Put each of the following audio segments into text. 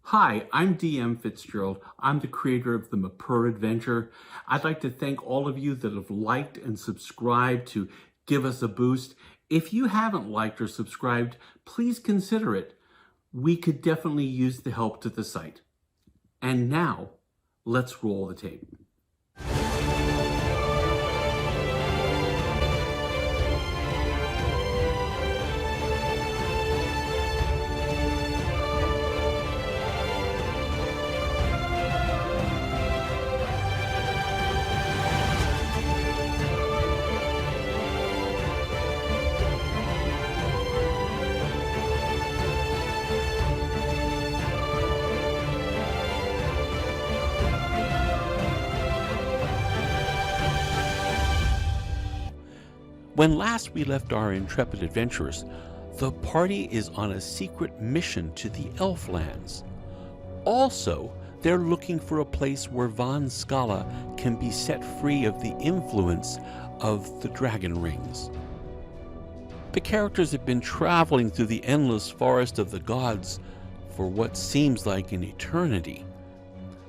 Hi, I'm DM Fitzgerald. I'm the creator of the Mper adventure. I'd like to thank all of you that have liked and subscribed to give us a boost. If you haven't liked or subscribed, please consider it. We could definitely use the help to the site. And now, let's roll the tape. When last we left our intrepid adventurers, the party is on a secret mission to the Elf Lands. Also, they're looking for a place where Von Scala can be set free of the influence of the dragon rings. The characters have been traveling through the endless forest of the gods for what seems like an eternity.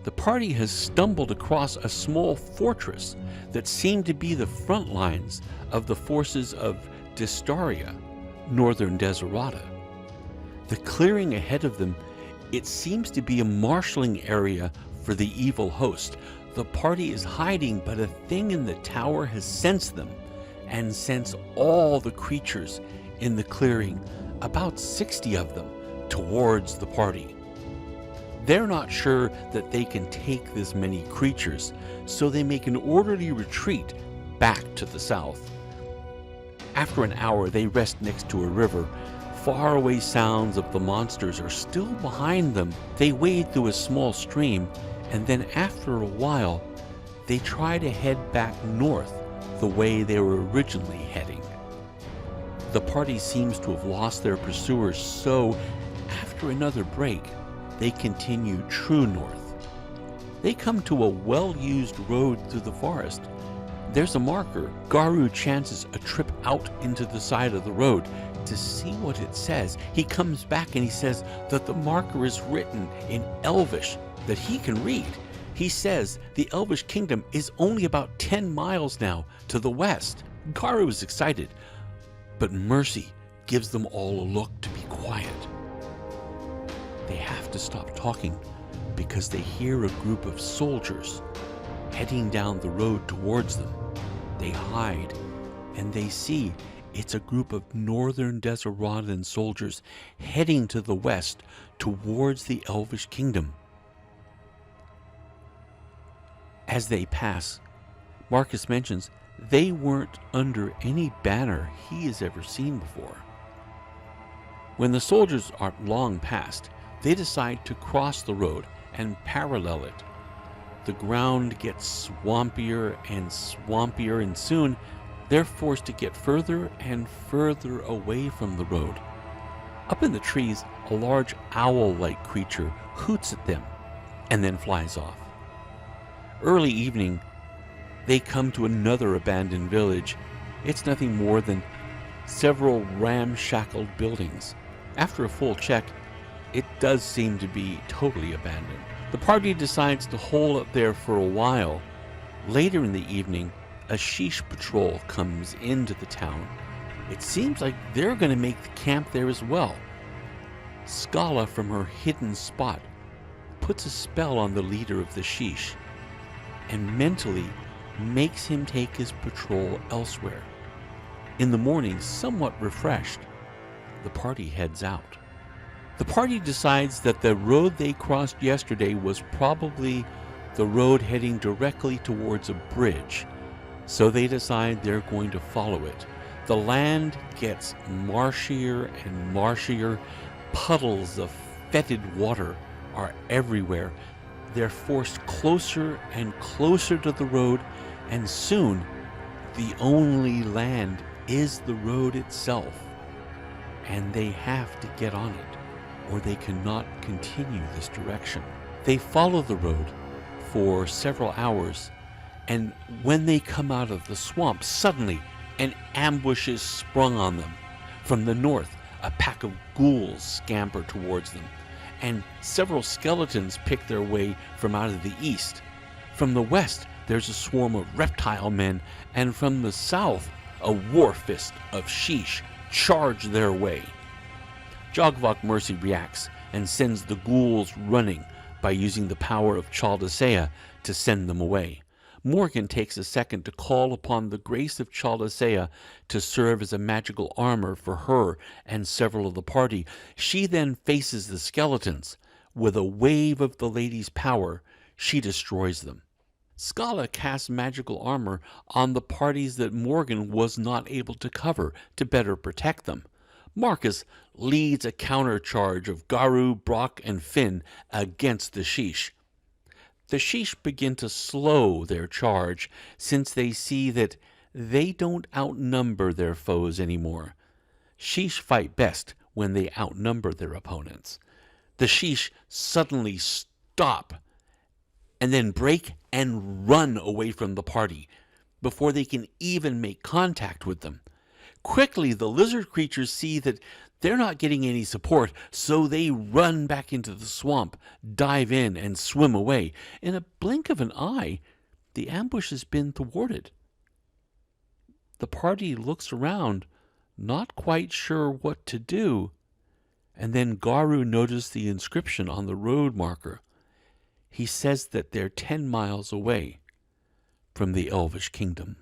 The party has stumbled across a small fortress that seemed to be the front lines of the forces of Distaria, Northern Deserata. The clearing ahead of them, it seems to be a marshalling area for the evil host. The party is hiding, but a thing in the tower has sensed them and sends all the creatures in the clearing, about 60 of them, towards the party. They're not sure that they can take this many creatures, so they make an orderly retreat back to the south. After an hour, they rest next to a river. Faraway sounds of the monsters are still behind them. They wade through a small stream, and then after a while, they try to head back north the way they were originally heading. The party seems to have lost their pursuers, so after another break, they continue true north. They come to a well-used road through the forest. There's a marker. Garu chances a trip out into the side of the road to see what it says. He comes back and he says that the marker is written in Elvish that he can read. He says the Elvish kingdom is only about 10 miles now to the west. Garu is excited, but Mercy gives them all a look to be quiet. They have to stop talking because they hear a group of soldiers heading down the road towards them. They hide and they see it's a group of Northern Deseratan soldiers heading to the west towards the Elvish kingdom. As they pass, Marcus mentions they weren't under any banner he has ever seen before. When the soldiers are long past, they decide to cross the road and parallel it. The ground gets swampier and swampier, and soon they're forced to get further and further away from the road. Up in the trees, a large owl-like creature hoots at them and then flies off. Early evening, they come to another abandoned village. It's nothing more than several ramshackle buildings. After a full check, it does seem to be totally abandoned. The party decides to hole up there for a while. Later in the evening, a sheesh patrol comes into the town. It seems like they're going to make the camp there as well. Scala, from her hidden spot, puts a spell on the leader of the sheesh and mentally makes him take his patrol elsewhere. In the morning, somewhat refreshed, the party heads out. The party decides that the road they crossed yesterday was probably the road heading directly towards a bridge, so they decide they're going to follow it. The land gets marshier and marshier. Puddles of fetid water are everywhere. They're forced closer and closer to the road, and soon the only land is the road itself, and they have to get on it, or they cannot continue this direction. They follow the road for several hours, and when they come out of the swamp, suddenly an ambush is sprung on them. From the north, a pack of ghouls scamper towards them, and several skeletons pick their way from out of the east. From the west, there's a swarm of reptile men, and from the south, a war fist of Sheesh charge their way. Jogvok Mercy reacts and sends the ghouls running by using the power of Chaldasea to send them away. Morgan takes a second to call upon the grace of Chaldasea to serve as a magical armor for her and several of the party. She then faces the skeletons. With a wave of the lady's power, she destroys them. Scala casts magical armor on the parties that Morgan was not able to cover to better protect them. Marcus leads a countercharge of Garu, Brock, and Finn against the Sheesh. The Sheesh begin to slow their charge since they see that they don't outnumber their foes anymore. Sheesh fight best when they outnumber their opponents. The Sheesh suddenly stop and then break and run away from the party before they can even make contact with them. Quickly, the lizard creatures see that they're not getting any support, so they run back into the swamp, dive in, and swim away. In a blink of an eye, the ambush has been thwarted. The party looks around, not quite sure what to do, and then Garu noticed the inscription on the road marker. He says that they're 10 miles away from the Elvish Kingdom.